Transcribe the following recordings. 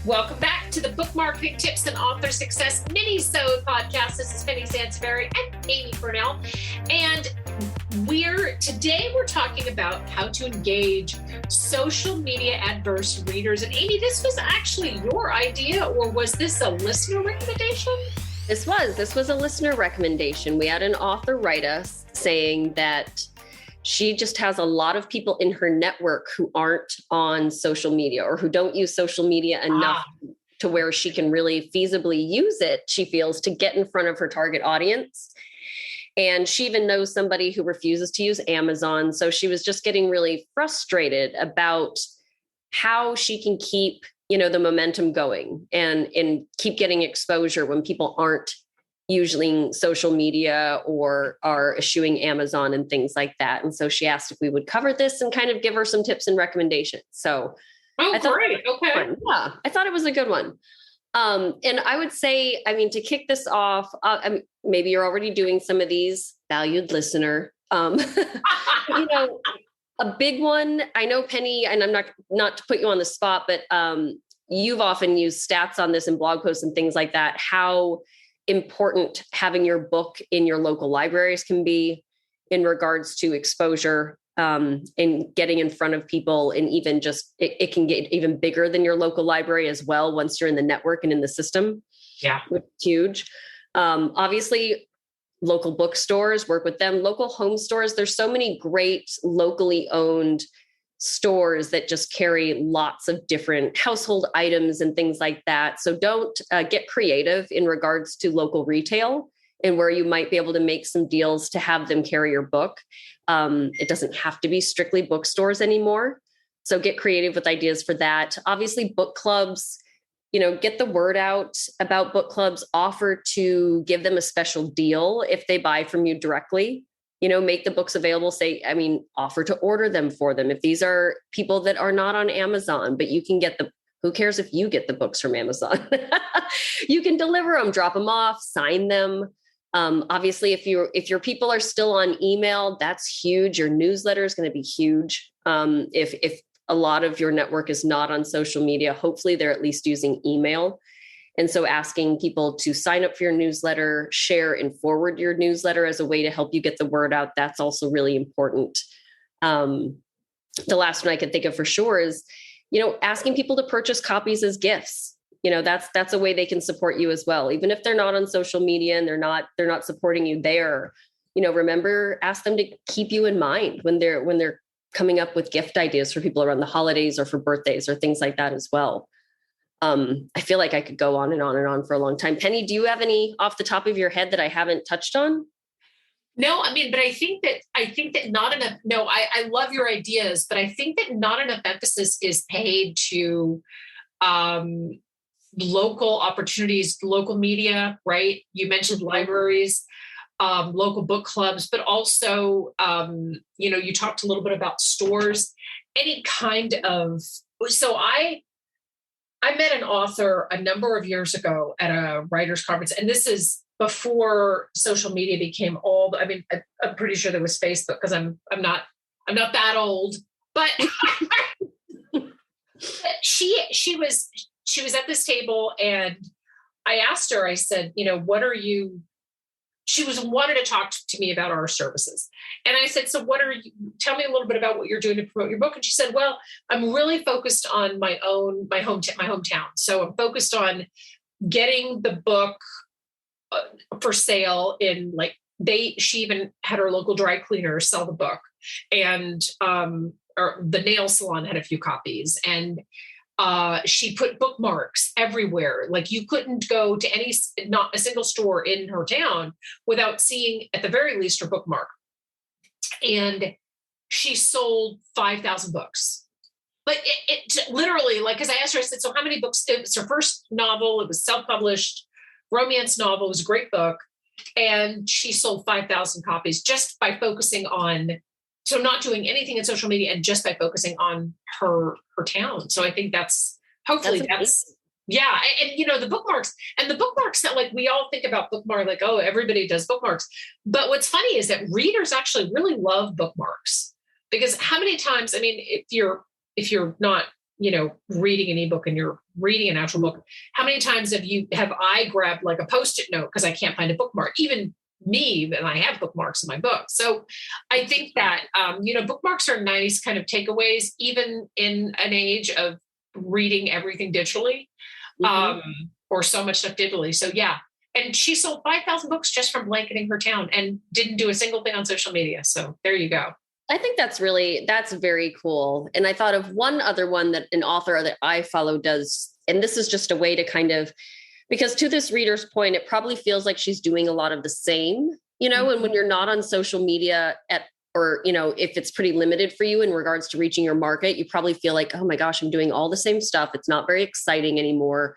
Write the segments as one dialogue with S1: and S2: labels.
S1: Welcome back to the Book Marketing Tips and Author Success Minisode podcast. This is Penny Sansevieri and Amy Purnell. And today we're talking about how to engage social media adverse readers. And Amy, this was actually your idea, or was this a listener recommendation?
S2: This was a listener recommendation. We had an author write us saying that she just has a lot of people in her network who aren't on social media or who don't use social media enough to where she can really feasibly use it, she feels, to get in front of her target audience. And she even knows somebody who refuses to use Amazon. So she was just getting really frustrated about how she can keep, the momentum going and keep getting exposure when people aren't using social media or are eschewing Amazon and things like that. And so she asked if we would cover this and kind of give her some tips and recommendations. So
S1: great. Okay.
S2: Yeah, I thought it was a good one. And I would say, to kick this off, maybe you're already doing some of these, valued listener. A big one, I know, Penny, and I'm not to put you on the spot, but you've often used stats on this in blog posts and things like that, how important having your book in your local libraries can be in regards to exposure and getting in front of people, and even just it can get even bigger than your local library as well once you're in the network and in the system.
S1: Yeah,
S2: which is huge. Obviously, local bookstores, work with them. Local home stores, there's so many great locally owned stores that just carry lots of different household items and things like that. So don't get creative in regards to local retail and where you might be able to make some deals to have them carry your book. It doesn't have to be strictly bookstores anymore. So get creative with ideas for that. Obviously, book clubs, get the word out about book clubs, offer to give them a special deal if they buy from you directly. Make the books available, offer to order them for them. If these are people that are not on Amazon, but you can get who cares if you get the books from Amazon? You can deliver them, drop them off, sign them. Obviously, if your people are still on email, that's huge. Your newsletter is going to be huge. If a lot of your network is not on social media, hopefully they're at least using email. And so asking people to sign up for your newsletter, share and forward your newsletter as a way to help you get the word out, that's also really important. The last one I can think of for sure is, asking people to purchase copies as gifts. That's a way they can support you as well. Even if they're not on social media and they're not supporting you there, remember, ask them to keep you in mind when they're coming up with gift ideas for people around the holidays or for birthdays or things like that as well. I feel like I could go on and on and on for a long time. Penny, do you have any off the top of your head that I haven't touched on?
S1: No, but I think that not enough. No, I love your ideas, but I think that not enough emphasis is paid to local opportunities, local media, right? You mentioned libraries, local book clubs, but also, you talked a little bit about stores, any kind of, so I met an author a number of years ago at a writers conference, and this is before social media became old. I'm pretty sure there was Facebook because I'm not that old, but she was at this table, and I asked her, I said, what are you? She wanted to talk to me about our services. And I said, so tell me a little bit about what you're doing to promote your book. And she said, well, I'm really focused on my hometown. So I'm focused on getting the book for sale in she even had her local dry cleaner sell the book, and or the nail salon had a few copies, and she put bookmarks everywhere. Like you couldn't go to not a single store in her town without seeing at the very least her bookmark. And she sold 5,000 books. But it literally, because I asked her, I said, so how many books? It was her first novel. It was self-published romance novel. It was a great book. And she sold 5,000 copies just by focusing on, so not doing anything in social media and just by focusing on her town. So I think that's yeah. And the bookmarks that we all think about bookmark, oh, everybody does bookmarks. But what's funny is that readers actually really love bookmarks, because how many times, if you're not reading an ebook and you're reading an actual book. How many times have I grabbed like a Post-it note because I can't find a bookmark? Even me, and I have bookmarks in my book. So I think that, bookmarks are nice kind of takeaways, even in an age of reading everything digitally, or so much stuff digitally. So yeah. And she sold 5,000 books just from blanketing her town and didn't do a single thing on social media. So there you go.
S2: I think that's very cool. And I thought of one other one that an author that I follow does, and this is just a way to kind of, because to this reader's point, it probably feels like she's doing a lot of the same, and when you're not on social media if it's pretty limited for you in regards to reaching your market, you probably feel like, oh my gosh, I'm doing all the same stuff. It's not very exciting anymore.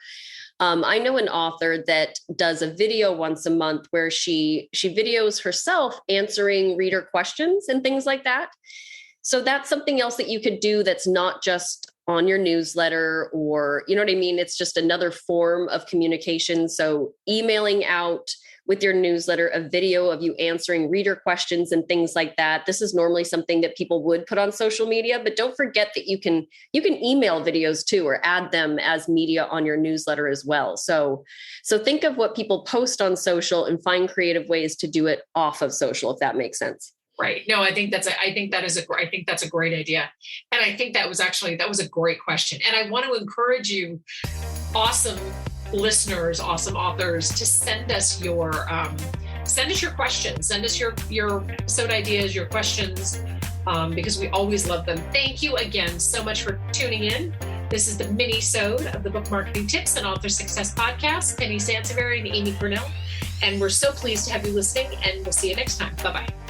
S2: I know an author that does a video once a month where she videos herself answering reader questions and things like that. So that's something else that you could do that's not just on your newsletter, or, you know what I mean? It's just another form of communication. So emailing out with your newsletter a video of you answering reader questions and things like that. This is normally something that people would put on social media, but don't forget that you can email videos too, or add them as media on your newsletter as well. So think of what people post on social and find creative ways to do it off of social, if that makes sense.
S1: Right. No, I think that's a great idea. And I think that was a great question. And I want to encourage you, awesome listeners, awesome authors, to send us your questions, send us your episode ideas, your questions, because we always love them. Thank you again so much for tuning in. This is the Minisode of the Book Marketing Tips and Author Success Podcast. Penny Sansevieri and Amy Cornell. And we're so pleased to have you listening, and we'll see you next time. Bye-bye.